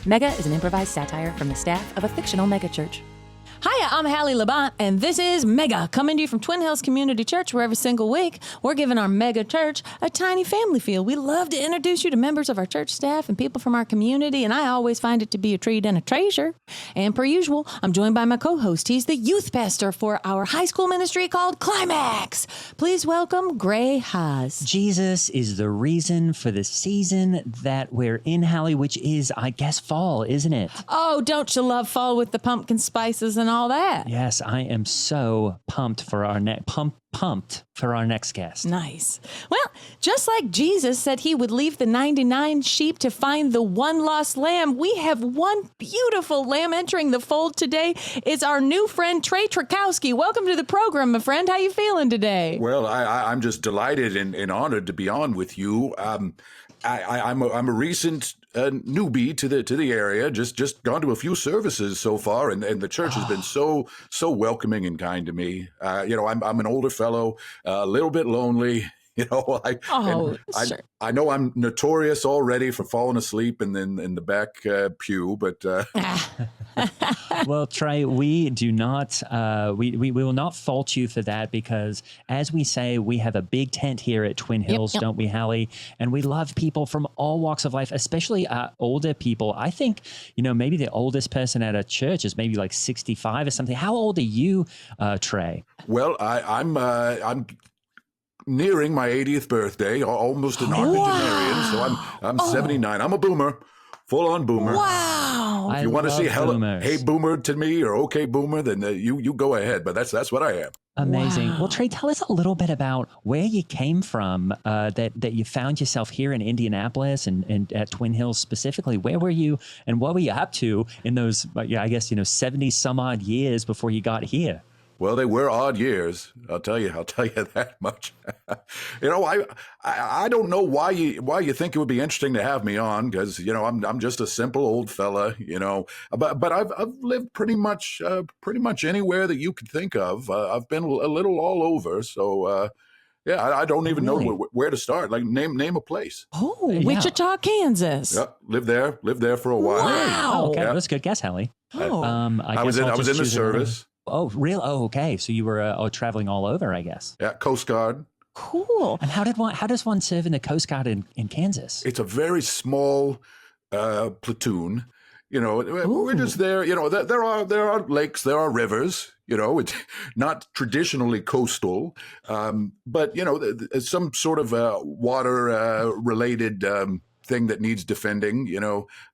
Mega is an improvised satire from the staff of a fictional megachurch. Hiya, I'm Halle Labont, and this is Mega, coming to you from Twin Hills Community Church, where every single week we're giving our mega church a tiny family feel. We love to introduce you to members of our church staff and people from our community, and I always find it to be a treat and a treasure. And per usual, I'm joined by my co-host. He's the youth pastor for our high school ministry called Climax. Please welcome Gray Haas. Jesus is the reason for the season that we're in, Halle, which is, I guess, fall, isn't it? Oh, don't you love fall with the pumpkin spices and all that? Yes, I am so pumped for our pumped for our next guest. Nice. Well, just like Jesus said he would leave the 99 sheep to find the one lost lamb, we have one beautiful lamb entering the fold today. It's our new friend, Trey Trakowski. Welcome to the program, my friend. How you feeling today? Well, I'm just delighted and honored to be on with you. I'm a recent newbie to the area. Just gone to a few services so far, and the church has been so welcoming and kind to me. I'm an older fellow, a little bit lonely. Sure. I know I'm notorious already for falling asleep in the back pew, but Well, Trey, we do not we will not fault you for that, because as we say, we have a big tent here at Twin Hills, don't we, Halle? And we love people from all walks of life, especially older people. I think, maybe the oldest person at a church is maybe like 65 or something. How old are you, Trey? well, I'm nearing my 80th birthday, almost an octogenarian, so I'm 79. I'm a boomer, full-on boomer. Wow. If you want to say boomers. hey boomer to me or okay boomer, then you go ahead. But that's what I am. Amazing. Wow. Well, Trey, tell us a little bit about where you came from, that you found yourself here in Indianapolis and at Twin Hills specifically. Where were you and what were you up to in those, 70 some odd years before you got here? Well, they were odd years. I'll tell you that much. I don't know why you think it would be interesting to have me on, because I'm just a simple old fella, But I've lived pretty much anywhere that you could think of. I've been a little all over, so I don't even know where to start. Like name a place. Oh, Wichita, Kansas. Yep, lived there for a while. Wow. Oh, okay, Yeah. that's a good guess, Halle. Oh. I was in the service. Oh, real? Oh, okay. So you were traveling all over, I guess. Yeah, Coast Guard. Cool. And how does one serve in the Coast Guard in Kansas? It's a very small platoon. We're just there. There are lakes, there are rivers. It's not traditionally coastal, but some sort of water related thing that needs defending.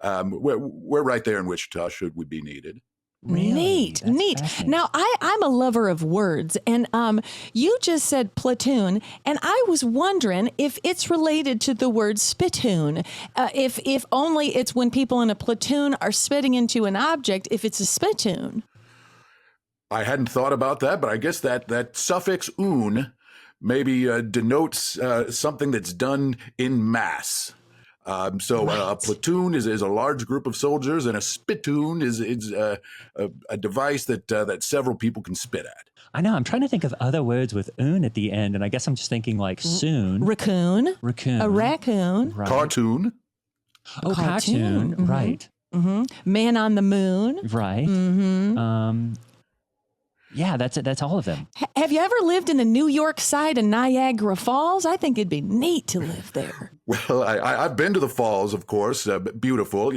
We're right there in Wichita, should we be needed. Really? That's Neat. fascinating. Now, I'm a lover of words, and you just said platoon, and I was wondering if it's related to the word spittoon. If only it's when people in a platoon are spitting into an object, if it's a spittoon. I hadn't thought about that, but I guess that suffix "un" maybe denotes something that's done in mass. A platoon is a large group of soldiers, and a spittoon is a device that several people can spit at. I know. I'm trying to think of other words with "un" at the end, and I guess I'm just thinking like soon. Raccoon. Raccoon. A raccoon. Right. Cartoon. Oh, cartoon. Mhm. Right. Mm-hmm. Man on the moon. Right. Mm-hmm. Yeah, that's it. That's all of them. Have you ever lived in the New York side of Niagara Falls? I think it'd be neat to live there. Well, I've been to the falls, of course. Beautiful.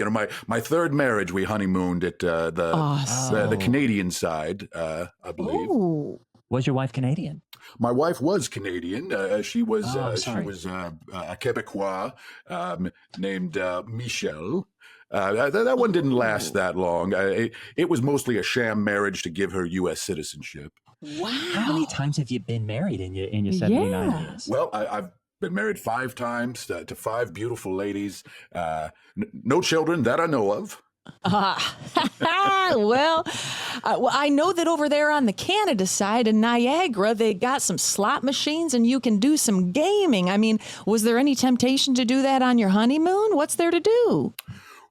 My third marriage, we honeymooned at the Canadian side, I believe. Ooh. Was your wife Canadian? My wife was Canadian. She was a Quebecois named Michelle. That one didn't last that long. It was mostly a sham marriage to give her U.S. citizenship. Wow. How many times have you been married in your 79 years? Well, I've been married 5 times to 5 beautiful ladies. No children that I know of. Well, I know that over there on the Canada side in Niagara, they got some slot machines and you can do some gaming. I mean, was there any temptation to do that on your honeymoon? What's there to do?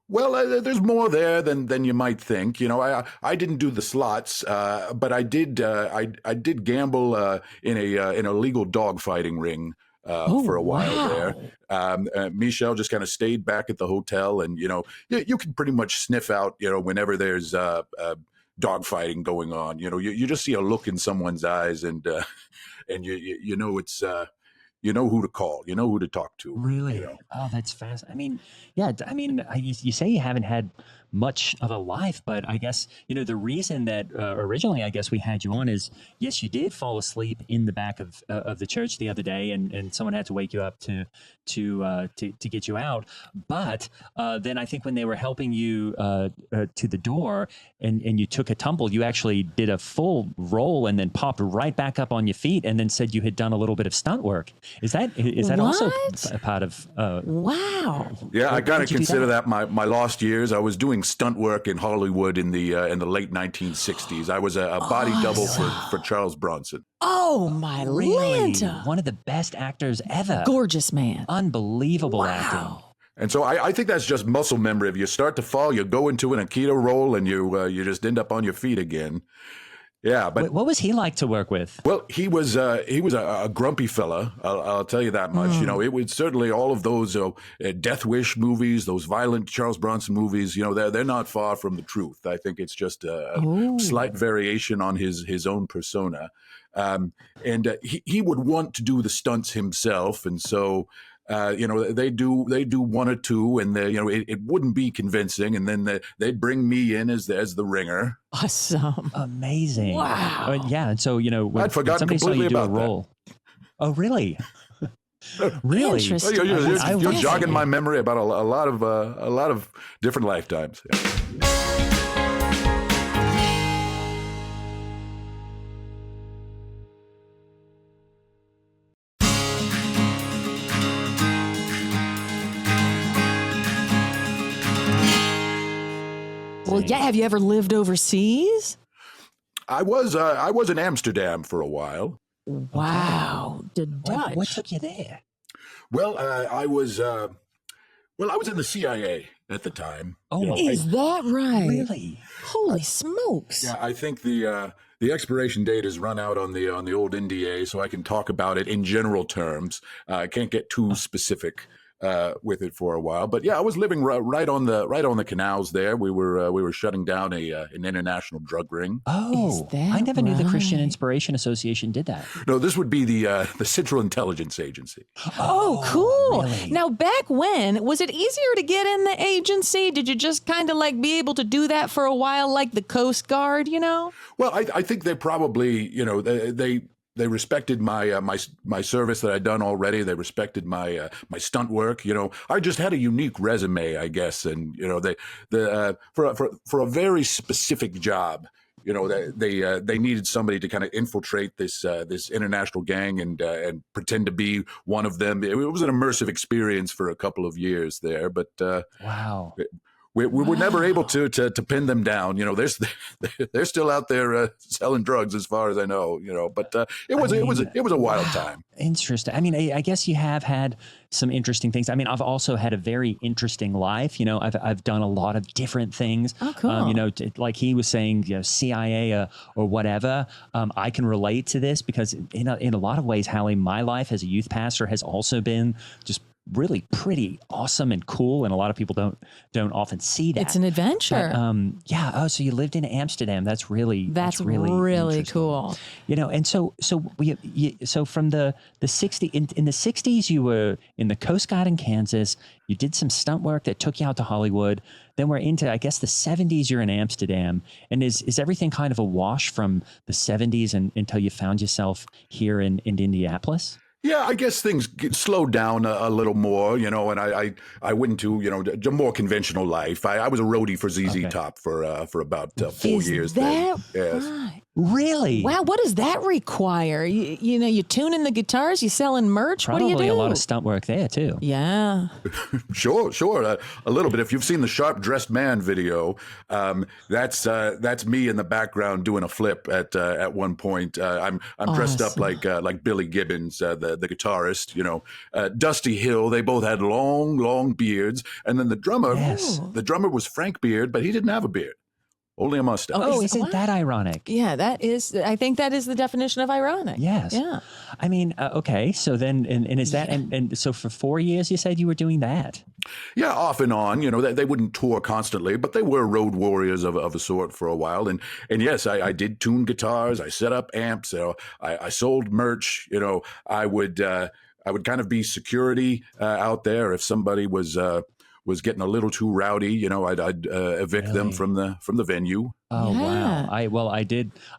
Well, there's more there than you might think. I didn't do the slots, but I did gamble in a legal dogfighting ring for a while wow. there. Michelle just kind of stayed back at the hotel, and you can pretty much sniff out whenever there's dogfighting going on. You just see a look in someone's eyes, and you know it's. You know who to call. You know who to talk to. Really? Oh, that's fast. I mean, yeah. I mean, you say you haven't had much of a life, but I guess the reason that originally I guess we had you on is yes, you did fall asleep in the back of the church the other day, and someone had to wake you up to get you out. But then I think when they were helping you to the door and you took a tumble, you actually did a full roll and then popped right back up on your feet, and then said you had done a little bit of stunt work. Is that also a part of? Wow. Yeah, I gotta consider that my lost years. I was doing stunt work in Hollywood in the late 1960s. I was a body double for Charles Bronson. Oh my Really? Lanta. One of the best actors ever. Gorgeous man. Unbelievable acting. And so I think that's just muscle memory. If you start to fall, you go into an Aikido roll, and you just end up on your feet again. Yeah, but What was he like to work with? well, he was a grumpy fella. I'll tell you that much. It was certainly all of those Death Wish movies, those violent Charles Bronson movies. They're not far from the truth. I think it's just a slight variation on his own persona. And he would want to do the stunts himself, and so. They do one or two, and it wouldn't be convincing, and then they'd bring me in as the ringer. Awesome. Amazing. Wow. Yeah, and so when I'd forgotten somebody saw you completely do a about that. role. Oh, really? Really? Interesting. Well, you're jogging Fascinating. my memory about a lot of different lifetimes. Well, yeah. Have you ever lived overseas? I was in Amsterdam for a while. Wow. The Dutch. What took you there? Well, I was in the CIA at the time. Oh, Is that right? really? Holy smokes. Yeah, I think the expiration date has run out on the old NDA, so I can talk about it in general terms. I can't get too specific with it for a while, but yeah, I was living right on the canals there. We were shutting down an international drug ring. Oh, that I never knew the Christian right? Inspiration Association did that. No, this would be the Central Intelligence Agency. Oh, cool. really? Now, back when, was it easier to get in the agency? Did you just kind of like be able to do that for a while, like the Coast Guard, Well, I think they probably they respected my service that I'd done already. They respected my stunt work. I just had a unique resume, I guess, and for a very specific job. They needed somebody to kind of infiltrate this international gang and pretend to be one of them. It was an immersive experience for a couple of years there, but Wow. we were never able to pin them down. They're still out there selling drugs, as far as I know. But it was a wild time. Interesting. I mean, I guess you have had some interesting things. I mean, I've also had a very interesting life. I've done a lot of different things. Oh, cool. Like he was saying, CIA or whatever. I can relate to this because in a lot of ways, Halle, my life as a youth pastor has also been just really pretty awesome and cool, and a lot of people don't often see that. It's an adventure. But, yeah. Oh, so you lived in Amsterdam. That's really really interesting. cool. And so from the 60s in the 60s, you were in the Coast Guard in Kansas. You did some stunt work that took you out to Hollywood. Then we're into, I guess, the 70s. You're in Amsterdam, and is everything kind of a wash from the 70s until you found yourself here in Indianapolis? Yeah, I guess things slowed down a little more, and I went into, a more conventional life. I was a roadie for ZZ Top for about 4 years. That Yes. right? Really? Wow, what does that require? You tuning the guitars, you selling merch. Probably What do you do? a lot of stunt work there too. Yeah. Sure. A little bit. If you've seen the Sharp Dressed Man video, that's me in the background doing a flip at one point. I'm dressed up like Billy Gibbons, the guitarist. Dusty Hill. They both had long beards, and then the drummer. Yes. The drummer was Frank Beard, but he didn't have a beard. only a mustache. Oh, isn't that ironic? Yeah, I think that is the definition of ironic. Yes. Yeah. I mean, okay. So then, and is that, and so for 4 years, you said you were doing that? Yeah, off and on. They wouldn't tour constantly, but they were road warriors of a sort for a while. And yes, I did tune guitars. I set up amps. I sold merch. I would kind of be security out there if somebody was getting a little too rowdy. I'd evict them from the venue. Oh, Yeah. wow.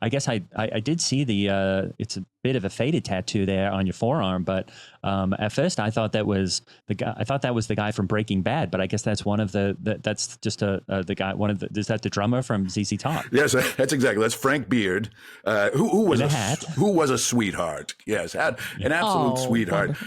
I guess I did see it's a bit of a faded tattoo there on your forearm, but at first I thought that was the guy. I thought that was the guy from Breaking Bad, but I guess that's one of that's just the guy. Is that the drummer from ZZ Top? Yes, that's Frank Beard, who was a sweetheart. Yes, an absolute sweetheart.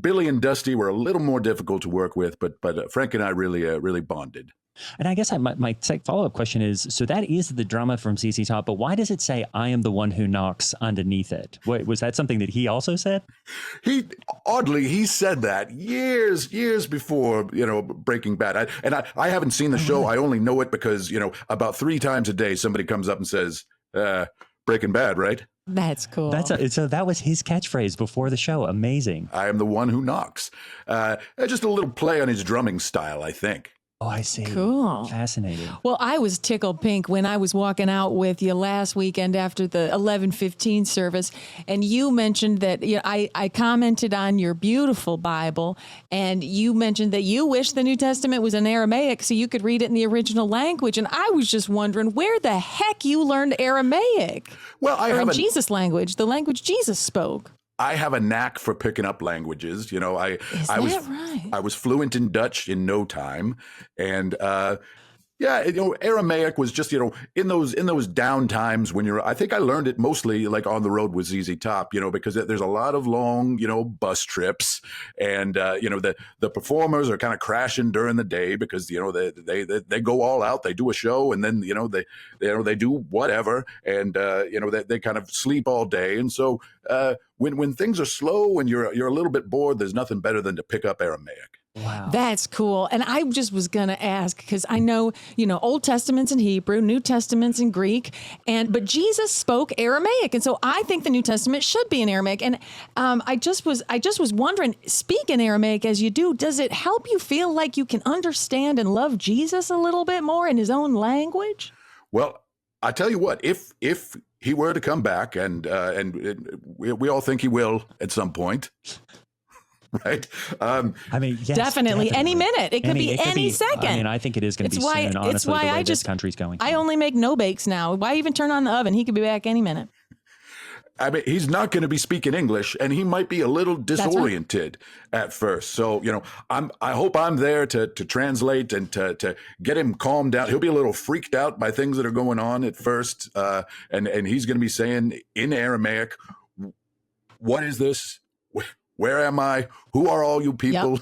Billy and Dusty were a little more difficult to work with, but Frank and I really bonded. And I guess my follow-up question is, so that is the drummer from ZZ Top, but why does it say "I am the one who knocks" underneath it? Was that something that he also said? He said that years before, Breaking Bad. I haven't seen the show. I only know it because, about 3 times a day, somebody comes up and says, Breaking Bad, right? That's cool. So that was his catchphrase before the show. Amazing. I am the one who knocks. Just a little play on his drumming style, I think. Oh, I see. Cool. Fascinating. Well, I was tickled pink when I was walking out with you last weekend after the 11:15 service, and you mentioned that I commented on your beautiful Bible, and you mentioned that you wish the New Testament was in Aramaic so you could read it in the original language, and I was just wondering where the heck you learned Aramaic. Well, Jesus language, the language Jesus spoke. I have a knack for picking up languages. I was fluent in Dutch in no time, and Aramaic was just in those down times when I think I learned it mostly like on the road with ZZ Top, because there's a lot of long bus trips, and the performers are kind of crashing during the day because they go all out, they do a show, and then they do whatever, and they kind of sleep all day, and so when things are slow and you're a little bit bored, there's nothing better than to pick up Aramaic. Wow. That's cool. And I just was going to ask, because I know, Old Testament's in Hebrew, New Testament's in Greek, but Jesus spoke Aramaic. And so I think the New Testament should be in Aramaic. And I just was wondering, speaking Aramaic as you do, does it help you feel like you can understand and love Jesus a little bit more in his own language? Well, I tell you what, if he were to come back, and we all think he will at some point, right? Yes, definitely. Any minute. It could be any second. I think it is going to be soon, honestly, it's why the way this country's going. I only make no bakes now. Why even turn on the oven? He could be back any minute. He's not going to be speaking English, and he might be a little disoriented at first. So, I hope I'm there to translate and to get him calmed down. He'll be a little freaked out by things that are going on at first, and he's going to be saying in Aramaic, "What is this? Where am I? Who are all you people?" Yep.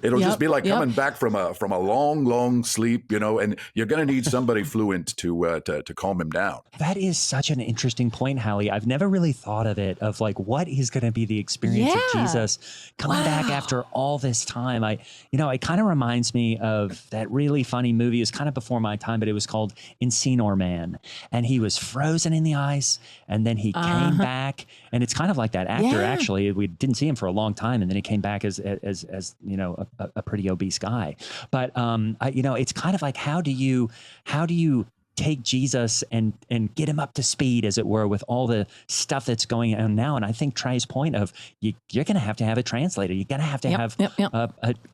It'll just be like coming back from a long sleep, and you're going to need somebody fluent to calm him down. That is such an interesting point, Halle. I've never really thought of it, of like, what is going to be the experience of Jesus coming back after all this time? It kind of reminds me of that really funny movie. It's kind of before my time, but it was called Encino Man. And he was frozen in the ice, and then he came back. And it's kind of like that actor, actually. We didn't see him for a long time, and then he came back as a pretty obese guy. But it's kind of like, how do you take Jesus and get him up to speed, as it were, with all the stuff that's going on now? And I think Trey's point of you're going to have a translator. You're going to have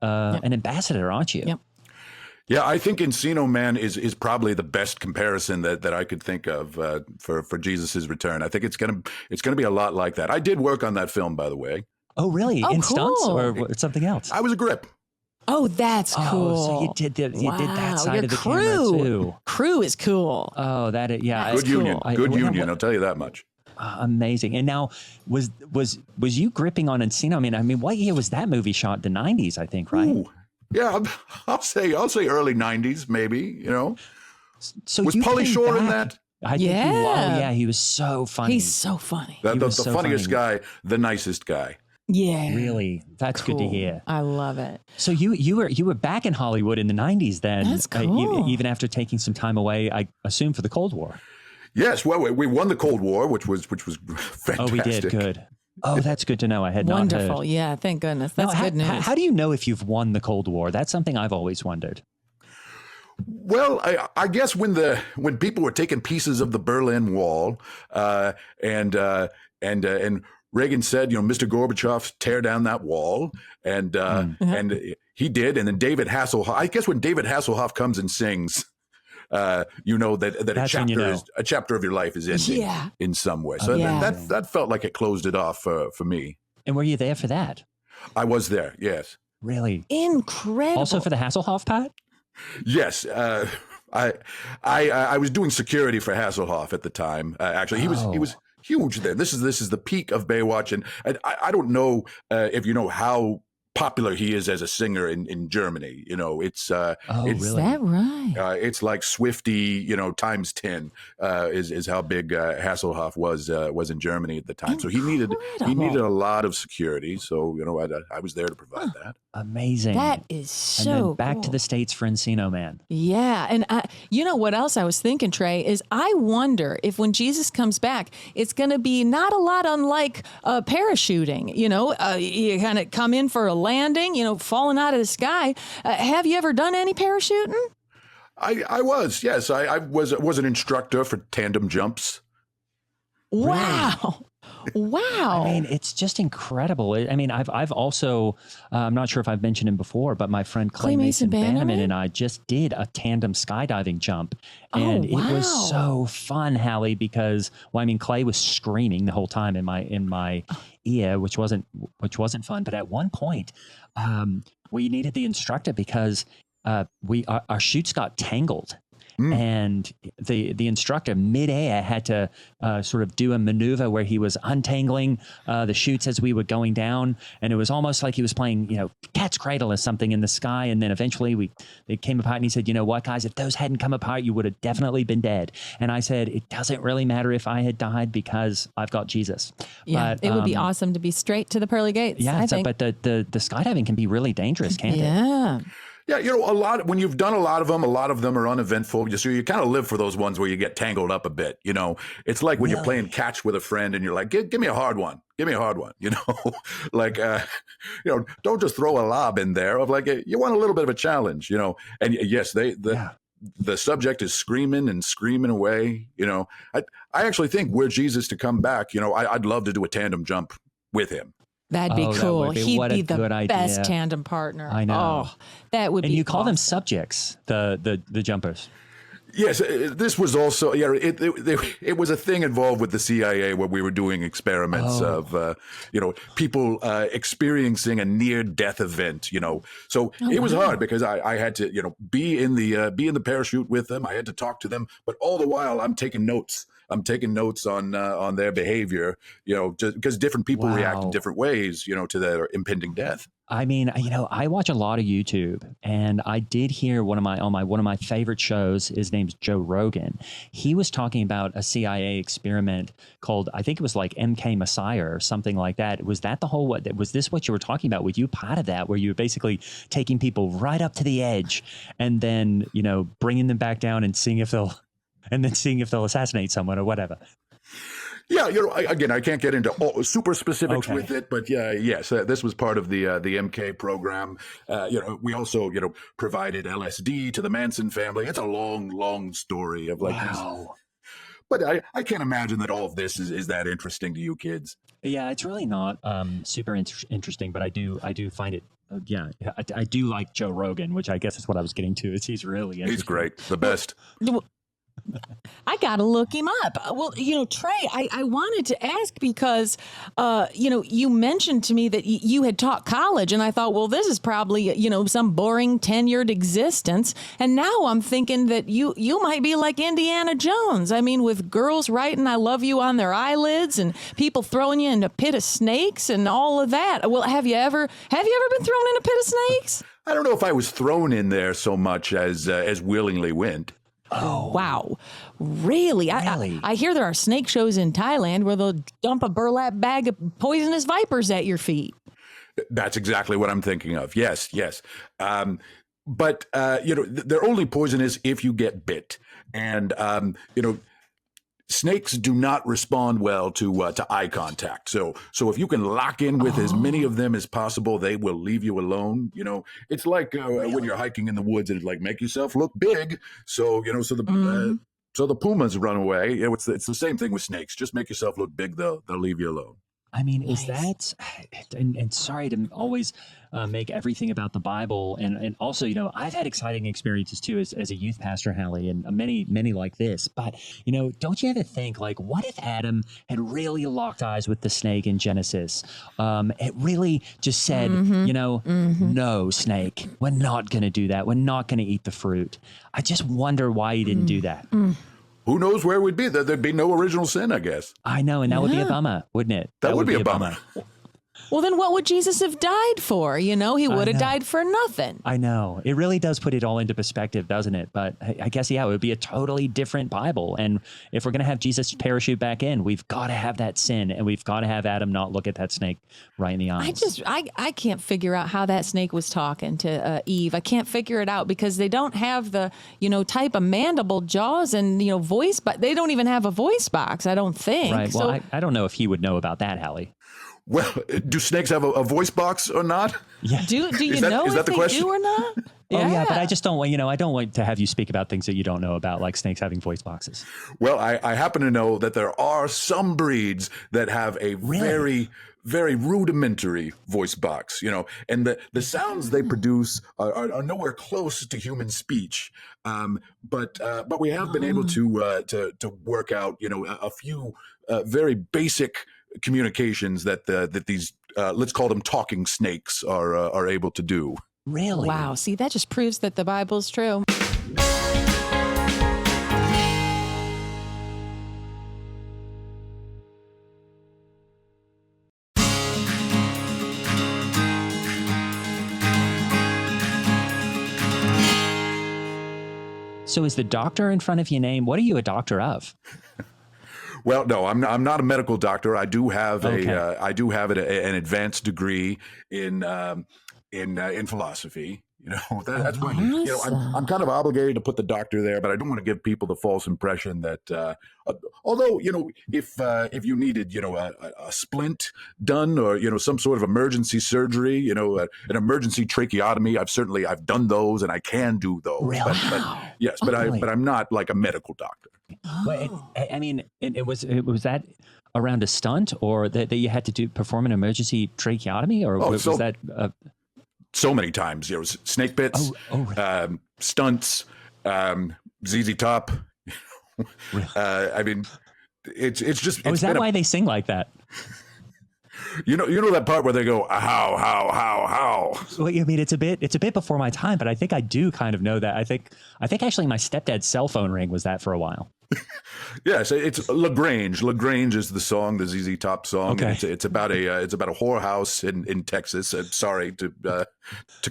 an ambassador, aren't you? Yep. Yeah, I think Encino Man is probably the best comparison that I could think of for Jesus's return. I think it's gonna be a lot like that. I did work on that film, by the way. Oh, really? In stunts or something else? I was a grip. Oh, that's cool. So you did that side of the camera too. Crew is cool. Oh, good union. Cool. Good union. I'll tell you that much. Amazing. And now, was you gripping on Encino? I mean, what year was that movie shot? The 90s, I think, right? Ooh. Yeah, I'll say early 90s, maybe, So was Pauly Shore in that? I think he was so funny. He's so funny. The funniest guy, the nicest guy. Yeah. Really, that's good to Cool. hear. I love it. So you were back in Hollywood in the 90s then. That's cool. Even after taking some time away, I assume, for the Cold War. Yes, well, we won the Cold War, which was fantastic. Oh, we did. Good. Oh, that's good to know. I had not heard. Wonderful. Yeah, thank goodness. That's Now, good news. How do you know if you've won the Cold War? That's something I've always wondered. Well, I guess when people were taking pieces of the Berlin Wall, and Reagan said, Mr. Gorbachev, tear down that wall, and he did, and then David Hasselhoff. I guess when David Hasselhoff comes and sings, that a chapter of your life is ending in some way. So that felt like it closed it off for me. And were you there for that? I was there. Yes. Really? Incredible. Also for the Hasselhoff part? Yes. I was doing security for Hasselhoff at the time. Actually, he was huge then. This is the peak of Baywatch, and I don't know if you know how popular he is as a singer in Germany. It's really? Is that right? it's like Swiftie, times 10 is how big Hasselhoff was in Germany at the time. So he needed a lot of security. So I was there to provide that. Amazing. That is so And then back cool. to the States for Encino Man. Yeah. And you know what else I was thinking, Trey, is I wonder if when Jesus comes back, it's going to be not a lot unlike parachuting. You kind of come in for a landing, falling out of the sky. Have you ever done any parachuting? I was, yes. I was an instructor for tandem jumps. Wow. Wow. I mean, it's just incredible. I mean, I've also, I'm not sure if I've mentioned him before, but my friend Clay Mason Bannerman and I just did a tandem skydiving jump. And it was so fun, Halle, because, Clay was screaming the whole time in my ear, which wasn't fun. But at one point, we needed the instructor because our chutes got tangled. And the instructor midair had to sort of do a maneuver where he was untangling the chutes as we were going down, and it was almost like he was playing, cat's cradle or something in the sky. And then eventually they came apart, and he said, "You know what, guys? If those hadn't come apart, you would have definitely been dead." And I said, "It doesn't really matter if I had died because I've got Jesus." Yeah, it would be awesome to be straight to the pearly gates. Yeah, I think. But the skydiving can be really dangerous, can't it? Yeah. Yeah, when you've done a lot of them are uneventful. So you kind of live for those ones where you get tangled up a bit. It's like when you're playing catch with a friend and you're like, give me a hard one. Give me a hard one. Like, don't just throw a lob in there. Of like, you want a little bit of a challenge, And yes, the subject is screaming and screaming away. I actually think were Jesus to come back, I'd love to do a tandem jump with him. That'd be cool. He'd be the best idea. Tandem partner. I know. Oh, that would be. And you call them awesome. subjects, the jumpers. Yes, this was also it was a thing involved with the CIA where we were doing experiments of people experiencing a near death event. So it was hard because I had to be in the parachute with them. I had to talk to them, but all the while I'm taking notes. I'm taking notes on their behavior, just because different people react in different ways, to their impending death. I mean, I watch a lot of YouTube, and I did hear one of my favorite shows. His name's Joe Rogan. He was talking about a CIA experiment called, I think it was like MK Messiah or something like that. Was that the whole? Was this what you were talking about? Were you part of that, where you were basically taking people right up to the edge and then bringing them back down and seeing if they'll assassinate someone or whatever? Yeah, again, I can't get into all super specifics with it, but yes, this was part of the MK program. We also provided LSD to the Manson family. It's a long story of but I can't imagine that all of this is that interesting to you kids. Yeah, it's really not super interesting, but I do find it. I do like Joe Rogan, which I guess is what I was getting to. He's really interesting. He's great, the best. I got to look him up. Well, Trey, I wanted to ask because, you mentioned to me that you had taught college, and I thought, well, this is probably, some boring tenured existence. And now I'm thinking that you might be like Indiana Jones. I mean, with girls writing "I love you" on their eyelids and people throwing you in a pit of snakes and all of that. Well, have you ever been thrown in a pit of snakes? I don't know if I was thrown in there so much as willingly went. Oh, wow. Really? I hear there are snake shows in Thailand where they'll dump a burlap bag of poisonous vipers at your feet. That's exactly what I'm thinking of. Yes, yes. But they're only poisonous if you get bit, and snakes do not respond well to eye contact. So if you can lock in with as many of them as possible, they will leave you alone. It's like when you're hiking in the woods, and it's like, make yourself look big. So so the pumas run away. It's the same thing with snakes. Just make yourself look big. They'll leave you alone. I mean, is that, and sorry to always make everything about the Bible. And also, I've had exciting experiences too as a youth pastor, Halle, and many, many like this. But, don't you ever think, like, what if Adam had really locked eyes with the snake in Genesis? It really just said, no, snake, we're not going to do that. We're not going to eat the fruit. I just wonder why he didn't do that. Who knows where we'd be? There'd be no original sin, I guess. I know, and that would be a bummer, wouldn't it? That would be a bummer. Well, then what would Jesus have died for? He would have died for nothing. I know. It really does put it all into perspective, doesn't it? But I guess, it would be a totally different Bible. And if we're going to have Jesus parachute back in, we've got to have that sin, and we've got to have Adam not look at that snake right in the eyes. I can't figure out how that snake was talking to Eve. I can't figure it out because they don't have the, type of mandible jaws and, voice, but they don't even have a voice box, I don't think. Right. Well, I don't know if he would know about that, Halle. Well, do snakes have a voice box or not? Yeah. Do you know if they do or not? Yeah, but I just don't want, I don't want to have you speak about things that you don't know about, like snakes having voice boxes. Well, I happen to know that there are some breeds that have a very, very rudimentary voice box, and the sounds they produce are nowhere close to human speech. But we have been able to work out, a few very basic communications that these let's call them talking snakes are able to do. Really? Wow. See, that just proves that the Bible's true. So is the doctor in front of your name? What are you a doctor of? Well, no, I'm not a medical doctor. I do have an advanced degree in philosophy. That's why I'm kind of obligated to put the doctor there, but I don't want to give people the false impression that although if you needed a splint done or some sort of emergency surgery, an emergency tracheotomy, I've done those and I can do those. Really? But yes, but I'm not like a medical doctor. Well, it was that around a stunt, or that you had to perform an emergency tracheotomy, or was that? So many times, snake bits, stunts, ZZ Top. I mean, it's just. Is that why they sing like that? You know that part where they go how. Well, I mean, it's a bit before my time, but I think I do kind of know that. I think actually my stepdad's cell phone ring was that for a while. Yes, it's Lagrange. Lagrange is the song, the ZZ Top song. Okay. It's about a whorehouse in Texas. Sorry to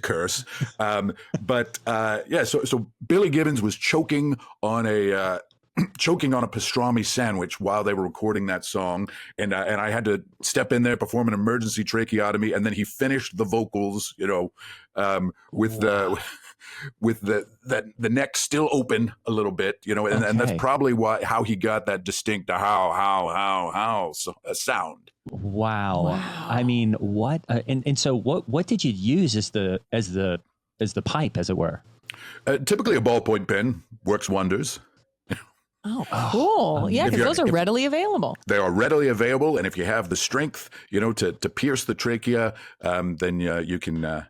curse, So Billy Gibbons was choking on a pastrami sandwich while they were recording that song, and I had to step in there, perform an emergency tracheotomy, and then he finished the vocals, with the neck still open a little bit, and that's probably how he got that distinct how sound. Wow. I mean, what? And so what did you use as the pipe, as it were? Typically a ballpoint pen works wonders. Oh, cool. Yeah, because those are readily available. They are readily available. And if you have the strength, to pierce the trachea, then you can,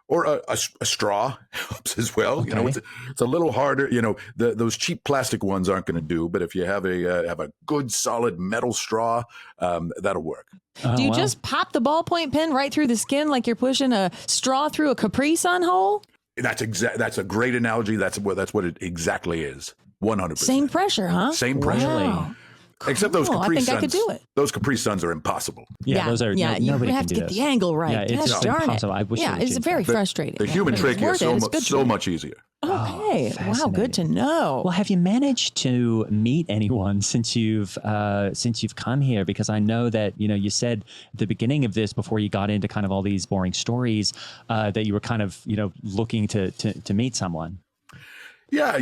or a straw helps as well. Okay. It's a little harder. Those cheap plastic ones aren't going to do. But if you have a good solid metal straw, that'll work. Do you just pop the ballpoint pen right through the skin like you're pushing a straw through a Capri Sun hole? That's a great analogy. That's what it exactly is. 100%. Same pressure, huh? Same pressure. Wow. Except those Cool. I Capri think I could Suns. do it. Those Capri Suns are impossible. Those are you nobody have can to do get this. the angle right. Yeah, it's Gosh just darn impossible. it. I wish Yeah, they it's did very that. frustrating. The human But it's trachea worth it. It's good so training. much easier. Okay. Wow. Fascinating. Good to know. Well, have you managed to meet anyone since you've come here? Because I know that you said at the beginning of this, before you got into kind of all these boring stories, that you were kind of looking to meet someone. Yeah,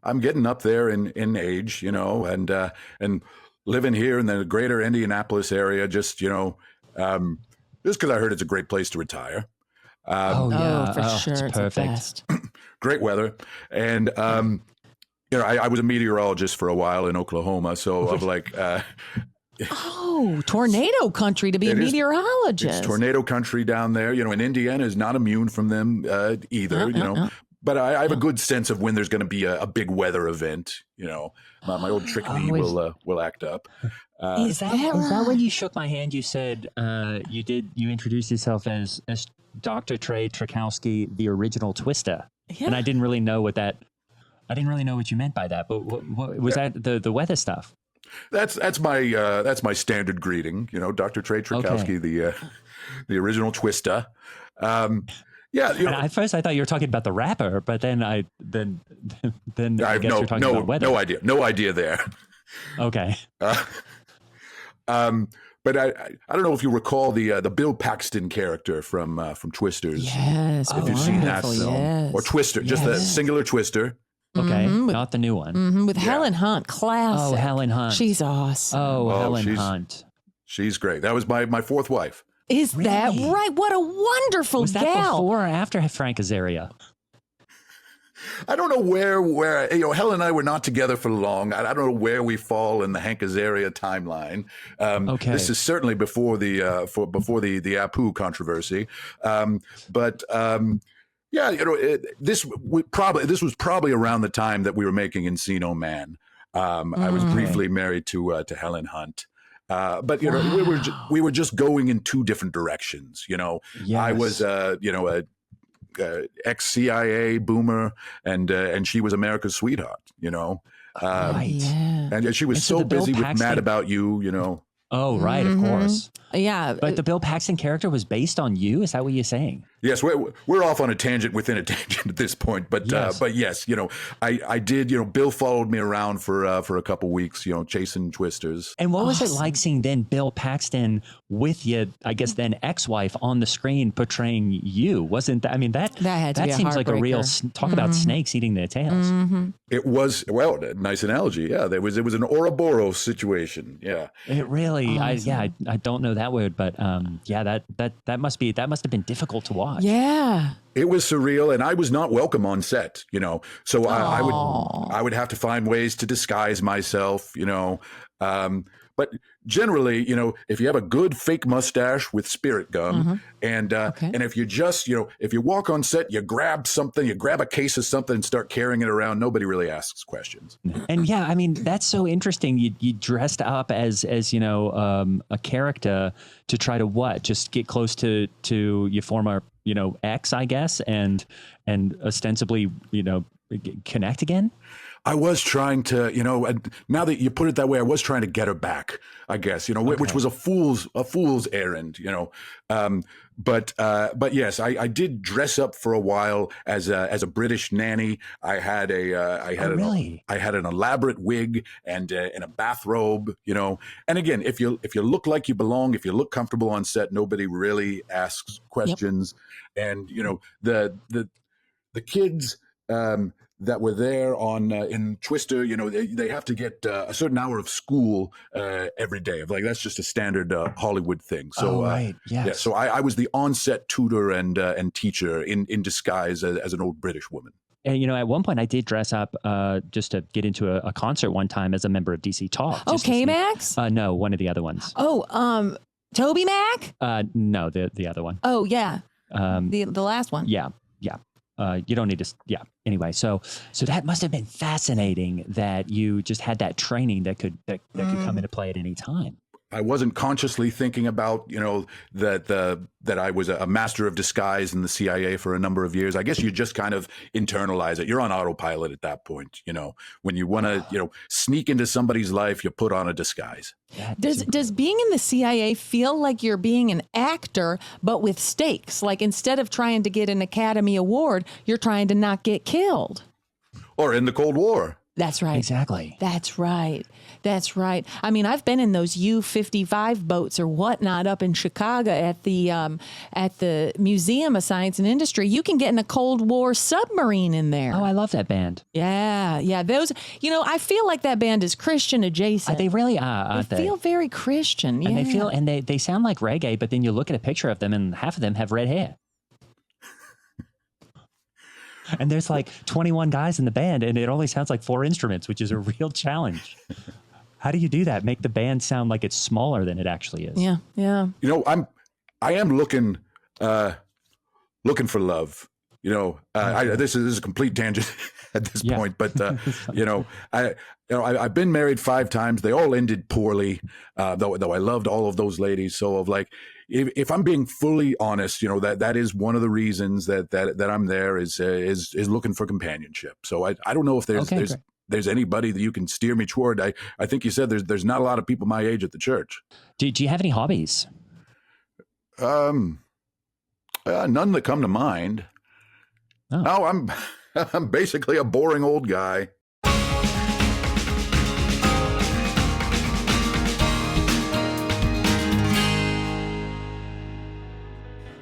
I'm getting up there in age, and living here in the greater Indianapolis area, just because I heard it's a great place to retire. For sure. It's It's perfect. the best. Great weather, and I was a meteorologist for a while in Oklahoma, so I'm like, Tornado country to be a meteorologist. it's tornado country down there. And Indiana is not immune from them either. But I have a good sense of when there's going to be a big weather event. My old trick knee will act up. Is that when you shook my hand? You said you introduced yourself as Dr. Trey Trakowski, the original Twister, and I didn't really know what you meant by that. But what was that the weather stuff? That's my standard greeting. Dr. Trey Trakowski, the original Twister. Yeah, and at first I thought you were talking about the rapper, but then I guess you're talking about weather. No idea there. Okay. But I don't know if you recall the Bill Paxton character from Twisters. Yes. If you've seen that film, or Twister, just the singular Twister. Okay, not the new one. With Helen Hunt, classic. Oh, Helen Hunt. She's awesome. Helen Hunt. She's great. That was my fourth wife. Is that right? What a wonderful was that gal. Before or after Frank Azaria? I don't know where Helen and I were not together for long. I don't know where we fall in the Hank Azaria timeline. This is certainly before the Apu controversy. This was probably around the time that we were making Encino Man. I was briefly married to Helen Hunt. But we were just going in two different directions. I was a ex-CIA boomer, and she was America's sweetheart. And she was so busy with Mad About You. Oh, right, of course. Yeah. But the Bill Paxton character was based on you? Is that what you're saying? Yes, we're off on a tangent within a tangent at this point. But yes, I did, Bill followed me around for a couple weeks, chasing Twisters. And what was it like seeing then Bill Paxton with you, I guess then ex-wife on the screen portraying you? Wasn't that, that seems like a real, talk about snakes eating their tails. Mm-hmm. It was, nice analogy. Yeah, it was an Ouroboros situation. Yeah. It really, I don't know that word, but that must have been difficult to watch. Yeah. It was surreal, and I was not welcome on set, so I would have to find ways to disguise myself, but generally, if you have a good fake mustache with spirit gum, and if you just, if you walk on set, you grab something, you grab a case of something and start carrying it around, nobody really asks questions. And that's so interesting. You dressed up as a character to try to what? Just get close to your former, ex, I guess, and ostensibly, connect again. I was trying to, now that you put it that way, I was trying to get her back, I guess, which was a fool's errand, but yes, I did dress up for a while as a British nanny. I had an elaborate wig and a bathrobe, and again, if you look like you belong, if you look comfortable on set, nobody really asks questions. Yep. And, the kids, that were there in Twister, they have to get a certain hour of school every day. Like that's just a standard Hollywood thing. So, right, yes. Yeah. So I was the on-set tutor and teacher in disguise as an old British woman. And at one point I did dress up just to get into a concert one time as a member of DC Talk. Oh, K-Max? No, one of the other ones. Oh, Toby Mac? No, the other one. Oh yeah, the last one. Yeah. You don't need to. Yeah. Anyway, so that must have been fascinating that you just had that training that could come into play at any time. I wasn't consciously thinking about, that I was a master of disguise in the CIA for a number of years. I guess you just kind of internalize it. You're on autopilot at that point. When you want to, sneak into somebody's life, you put on a disguise. Does being in the CIA feel like you're being an actor, but with stakes? Like instead of trying to get an Academy Award, you're trying to not get killed. Or in the Cold War. That's right. Exactly. That's right. That's right. I mean, I've been in those U-55 boats or whatnot up in Chicago at the Museum of Science and Industry. You can get in a Cold War submarine in there. Oh, I love that band. Yeah. Those, I feel like that band is Christian adjacent. They really are, aren't they? They feel very Christian. Yeah. And they sound like reggae, but then you look at a picture of them and half of them have red hair. And there's like 21 guys in the band, and it only sounds like 4 instruments, which is a real challenge. How do you do that? Make the band sound like it's smaller than it actually is. Yeah. I am looking for love. This is a complete tangent at this point, but I've been married 5 times. They all ended poorly, though I loved all of those ladies. So if I'm being fully honest, that is one of the reasons that I'm there is looking for companionship. So I don't know if there's anybody that you can steer me toward. I think you said there's not a lot of people my age at the church. Do you have any hobbies? None that come to mind. Oh. No, I'm basically a boring old guy.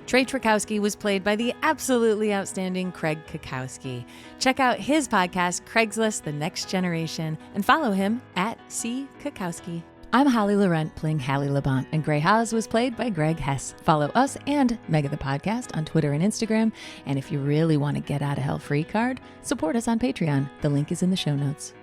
Trey Trakowski was played by the absolutely outstanding Craig Cackowski. Check out his podcast, Craigslist: The Next Generation, and follow him at @CCackowski. I'm Halle Laurent playing Halle Labont, and Gray Haas was played by Greg Hess. Follow us and Mega the Podcast on Twitter and Instagram. And if you really want to get out of hell free card, support us on Patreon. The link is in the show notes.